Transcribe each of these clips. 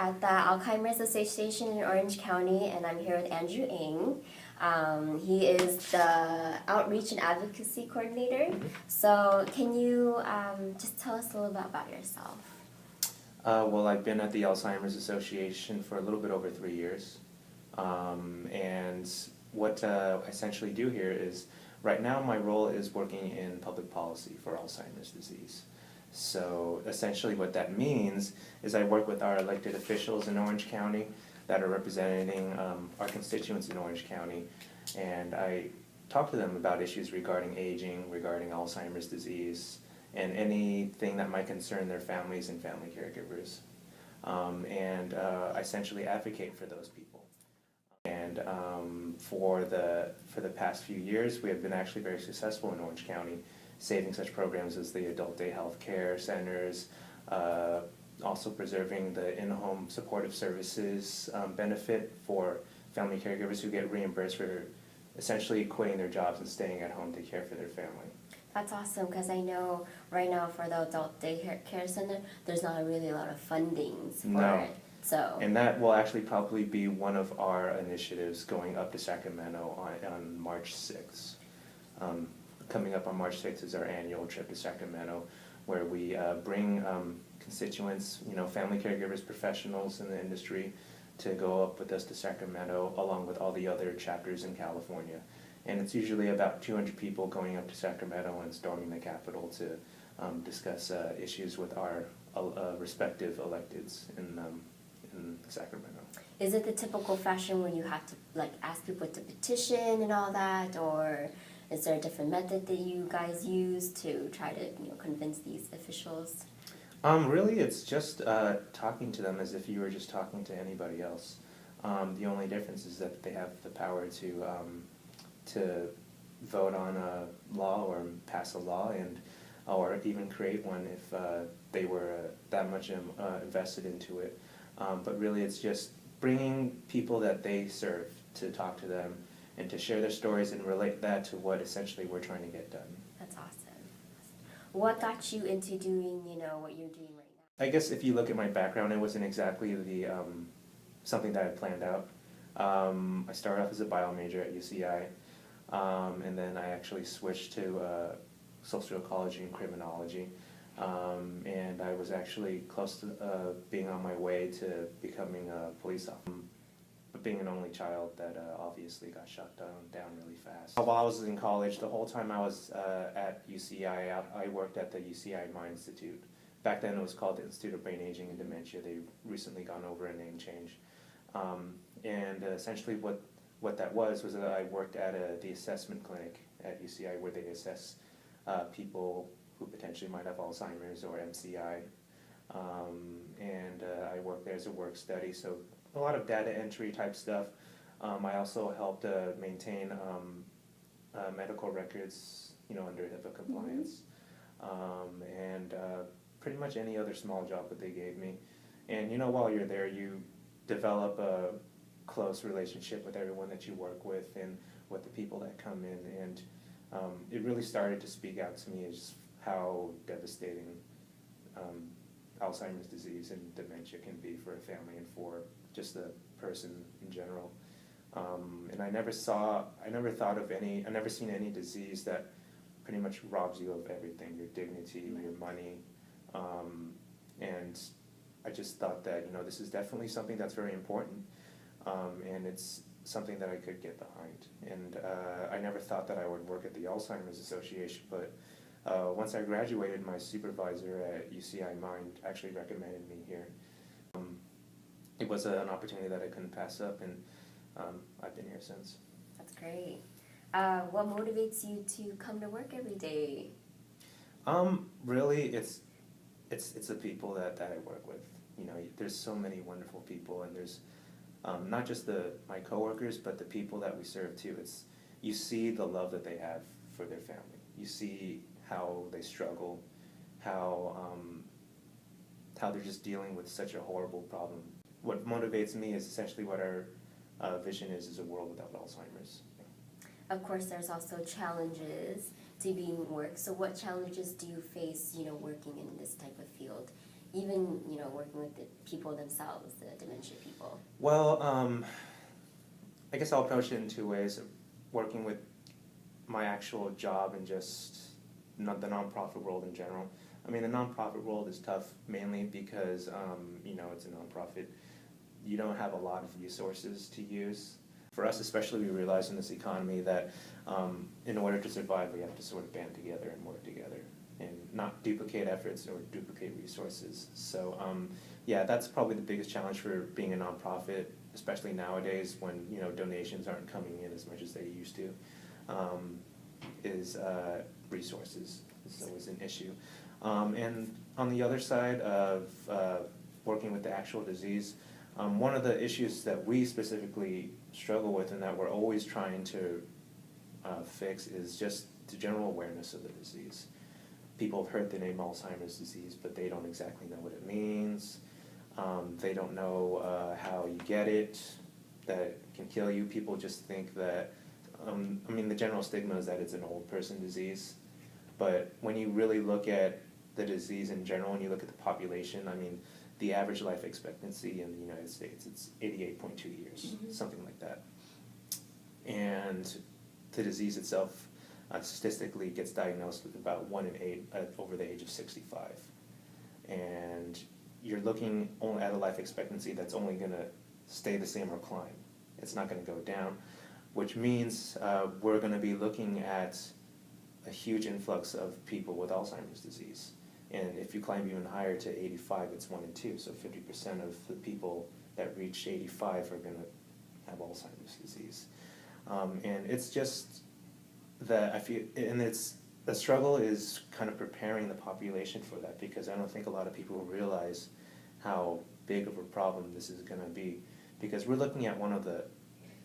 at the Alzheimer's Association in Orange County, and I'm here with Andrew Ng. He is the Outreach and Advocacy Coordinator. So can you just tell us a little bit about yourself? Well, I've been at the Alzheimer's Association for a little bit over 3 years. And what I essentially do here is, right now my role is working in public policy for Alzheimer's disease. So essentially what that means is I work with our elected officials in Orange County that are representing our constituents in Orange County, and I talk to them about issues regarding aging, regarding Alzheimer's disease, and anything that might concern their families and family caregivers. I essentially advocate for those people. And for the past few years, we have been actually very successful in Orange County, saving such programs as the adult day health care centers, also preserving the in-home supportive services benefit for family caregivers who get reimbursed for essentially quitting their jobs and staying at home to care for their family. That's awesome, because I know right now for the adult day care center, there's not really a lot of fundings for it. So. And that will actually probably be one of our initiatives going up to Sacramento on March 6th. Coming up on March 6th is our annual trip to Sacramento, where we bring constituents, family caregivers, professionals in the industry, to go up with us to Sacramento, along with all the other chapters in California. And it's usually about 200 people going up to Sacramento and storming the Capitol to discuss issues with our respective electeds in Sacramento. Is it the typical fashion where you have to ask people to petition and all that, or is there a different method that you guys use to try to convince these officials? Really, it's just talking to them as if you were just talking to anybody else. The only difference is that they have the power to vote on a law or pass a law, or even create one if they were that much invested into it. But really, it's just bringing people that they serve to talk to them and to share their stories and relate that to what essentially we're trying to get done. That's awesome. What got you into doing, what you're doing right now? I guess if you look at my background, it wasn't exactly something that I planned out. I started off as a bio major at UCI, and then I actually switched to social ecology and criminology. And I was actually close to being on my way to becoming a police officer. But being an only child, that obviously got shut down really fast. While I was in college, the whole time I was at UCI, I worked at the UCI Mind Institute. Back then it was called the Institute of Brain Aging and Dementia. They've recently gone over a name change. Essentially what that was that I worked at the assessment clinic at UCI, where they assess people who potentially might have Alzheimer's or MCI. I worked there as a work study, so a lot of data entry type stuff. I also helped maintain medical records, under HIPAA compliance, pretty much any other small job that they gave me. And while you're there, you develop a close relationship with everyone that you work with and with the people that come in, and it really started to speak out to me as how devastating Alzheimer's disease and dementia can be for a family and for just the person in general. And I never seen any disease that pretty much robs you of everything, your dignity, your money. And I just thought that, this is definitely something that's very important, and it's something that I could get behind. And I never thought that I would work at the Alzheimer's Association, but once I graduated, my supervisor at UCI Mind actually recommended me here. It was an opportunity that I couldn't pass up, and I've been here since. That's great. What motivates you to come to work every day? Really, it's the people that I work with. There's so many wonderful people, and there's not just my coworkers, but the people that we serve too. You see the love that they have for their family. You see how they struggle, how they're just dealing with such a horrible problem. What motivates me is essentially what our vision is a world without Alzheimer's. Of course, there's also challenges to being work. So what challenges do you face, working in this type of field? even working with the people themselves, the dementia people? Well, I guess I'll approach it in two ways: working with my actual job and just not the nonprofit world in general. I mean, the nonprofit world is tough mainly because it's a nonprofit. You don't have a lot of resources to use. For us especially, we realize in this economy that in order to survive, we have to sort of band together and work together and not duplicate efforts or duplicate resources. So yeah, that's probably the biggest challenge for being a nonprofit, especially nowadays when donations aren't coming in as much as they used to, is resources is always an issue. And on the other side of working with the actual disease, one of the issues that we specifically struggle with and that we're always trying to fix is just the general awareness of the disease. People have heard the name Alzheimer's disease, but they don't exactly know what it means. They don't know how you get it, that it can kill you. People just think that, the general stigma is that it's an old person disease. But when you really look at the disease in general, and you look at the population, the average life expectancy in the United States, it's 88.2 years, something like that. And the disease itself statistically gets diagnosed with about 1 in 8 over the age of 65. And you're looking only at a life expectancy that's only going to stay the same or climb. It's not going to go down, which means we're going to be looking at a huge influx of people with Alzheimer's disease. And if you climb even higher to 85, it's 1 in 2. So 50% of the people that reach 85 are going to have Alzheimer's disease. And it's just that I feel, and the struggle is kind of preparing the population for that, because I don't think a lot of people realize how big of a problem this is going to be, because we're looking at one of the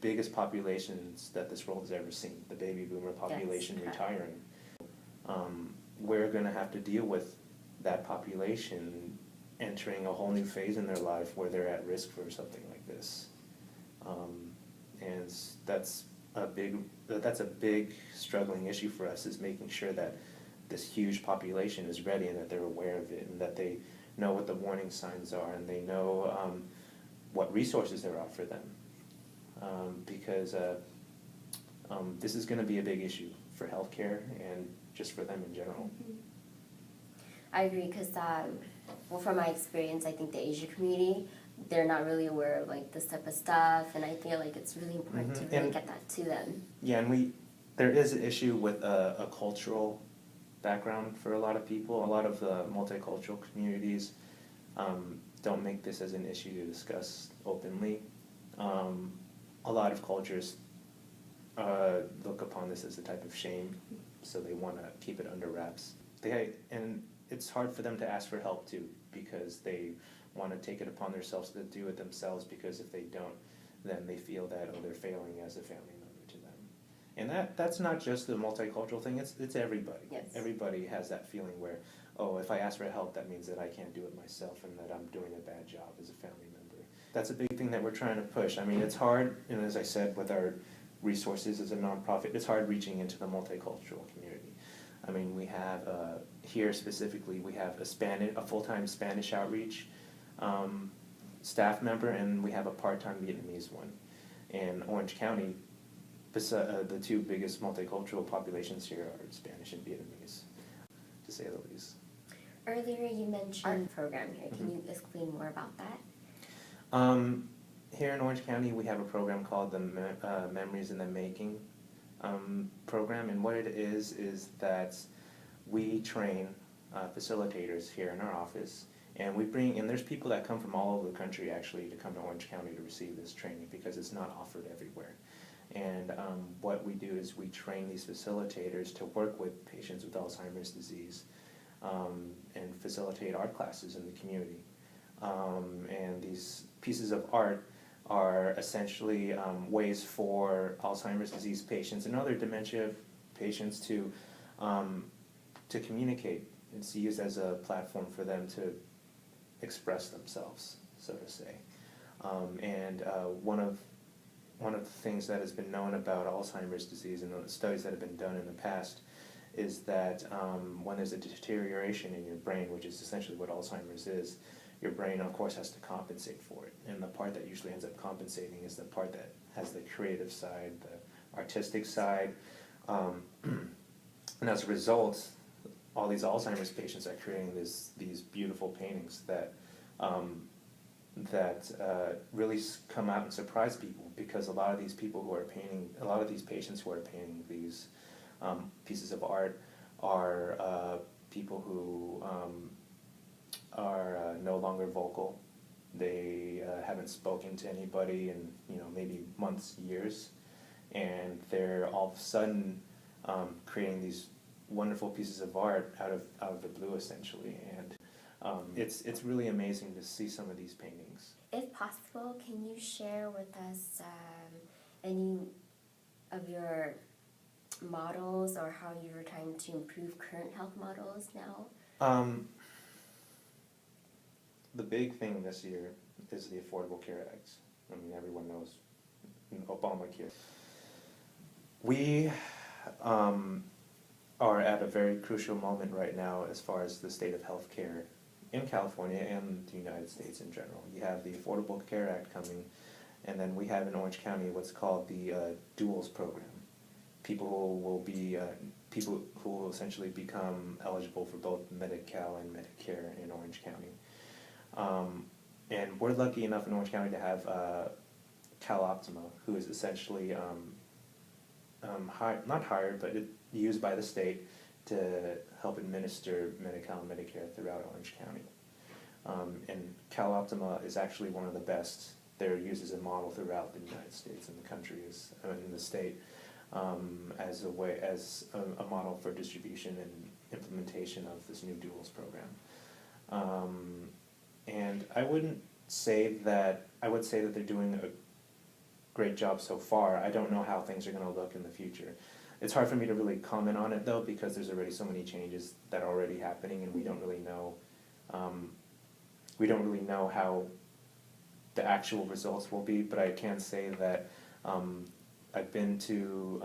biggest populations that this world has ever seen, the baby boomer population retiring. We're going to have to deal with that population entering a whole new phase in their life where they're at risk for something like this. And that's a big struggling issue for us, is making sure that this huge population is ready and that they're aware of it and that they know what the warning signs are and they know what resources there are for them. Because this is going to be a big issue for healthcare and just for them in general. I agree, because from my experience, I think the Asia community, they're not really aware of this type of stuff, and I feel like it's really important to really get that to them. Yeah, and there is an issue with a cultural background for a lot of people. A lot of the multicultural communities don't make this as an issue to discuss openly. A lot of cultures look upon this as a type of shame, so they want to keep it under wraps. And it's hard for them to ask for help too, because they want to take it upon themselves to do it themselves, because if they don't, then they feel that they're failing as a family member to them. And that's not just a multicultural thing, it's everybody. Yes. Everybody has that feeling where, if I ask for help, that means that I can't do it myself and that I'm doing a bad job as a family member. That's a big thing that we're trying to push. It's hard, and as I said, with our resources as a nonprofit, it's hard reaching into the multicultural community. We have, here specifically, we have a full-time Spanish outreach staff member, and we have a part-time Vietnamese one. In Orange County, the two biggest multicultural populations here are Spanish and Vietnamese, to say the least. Earlier you mentioned a program here. Can you explain more about that? Here in Orange County, we have a program called the Memories in the Making program, and what it is that we train facilitators here in our office, and there's people that come from all over the country actually to come to Orange County to receive this training, because it's not offered everywhere. And what we do is we train these facilitators to work with patients with Alzheimer's disease and facilitate art classes in the community. And these pieces of art are essentially ways for Alzheimer's disease patients and other dementia patients to communicate. It's used as a platform for them to express themselves, so to say. And one of the things that has been known about Alzheimer's disease and the studies that have been done in the past is that when there's a deterioration in your brain, which is essentially what Alzheimer's is, your brain, of course, has to compensate for it. And the part that usually ends up compensating is the part that has the creative side, the artistic side. And as a result, all these Alzheimer's patients are creating these beautiful paintings that really come out and surprise people, because a lot of these patients who are painting these pieces of art are people who are no longer vocal. They haven't spoken to anybody in maybe months, years, and they're all of a sudden creating these wonderful pieces of art out of the blue, essentially. And it's really amazing to see some of these paintings. If possible, can you share with us any of your models, or how you're trying to improve current health models now? The big thing this year is the Affordable Care Act. I mean, everyone knows Obamacare. We are at a very crucial moment right now as far as the state of healthcare in California and the United States in general. You have the Affordable Care Act coming, and then we have in Orange County what's called the Duals program. People who will essentially become eligible for both Medi-Cal and Medicare in Orange County. And we're lucky enough in Orange County to have CalOptima, who is essentially not hired, but used by the state to help administer Medi-Cal and Medicare throughout Orange County. And CalOptima is actually one of the best. They're used as a model throughout the United States and the country, in the state, as a model for distribution and implementation of this new Duals program. And I would say that they're doing a great job so far. I don't know how things are going to look in the future. It's hard for me to really comment on it, though, because there's already so many changes that are already happening, and we don't really know how the actual results will be. But I can say that I've been to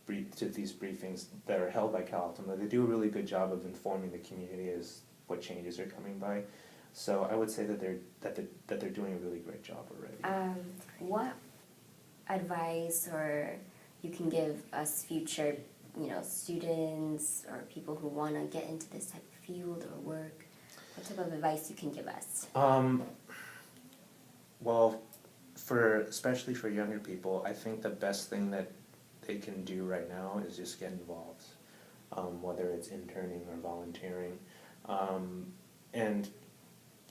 these briefings that are held by CalOptima. They do a really good job of informing the community as what changes are coming by. So I would say that they're doing a really great job already. What advice or you can give us future, students or people who want to get into this type of field or work? What type of advice you can give us? Well, especially for younger people, I think the best thing that they can do right now is just get involved, whether it's interning or volunteering, and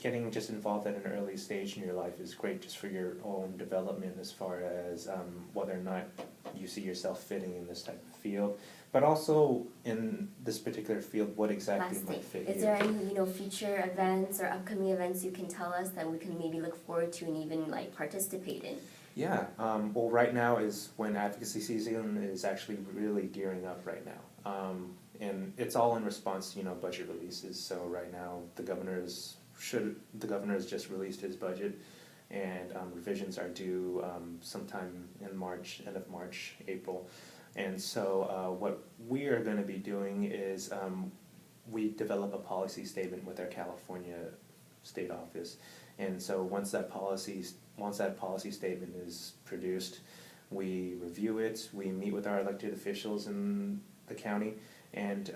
getting just involved at an early stage in your life is great just for your own development as far as whether or not you see yourself fitting in this type of field, but also in this particular field, what exactly might fit you. Is there any future events or upcoming events you can tell us that we can maybe look forward to and even participate in? Yeah, well, right now is when advocacy season is actually really gearing up right now, and it's all in response to budget releases. So right now the governor has just released his budget, and revisions are due sometime in March, end of March, April. And so what we are going to be doing is we develop a policy statement with our California state office. And so once that policy statement is produced, we review it, we meet with our elected officials in the county, and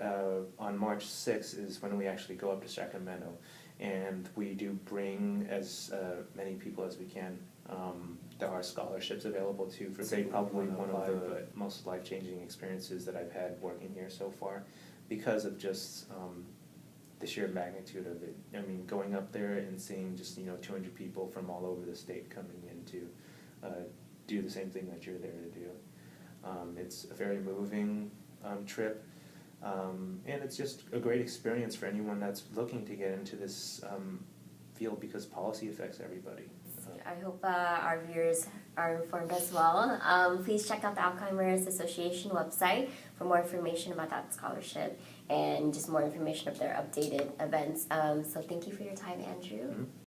on March 6th is when we actually go up to Sacramento. And we do bring as many people as we can. There are scholarships available too. Probably one of the most life-changing experiences that I've had working here so far, because of just the sheer magnitude of it. I mean, going up there and seeing just 200 people from all over the state coming in to do the same thing that you're there to do. It's a very moving trip. And it's just a great experience for anyone that's looking to get into this field, because policy affects everybody. I hope our viewers are informed as well. Please check out the Alzheimer's Association website for more information about that scholarship and just more information of their updated events. So thank you for your time, Andrew. Mm-hmm.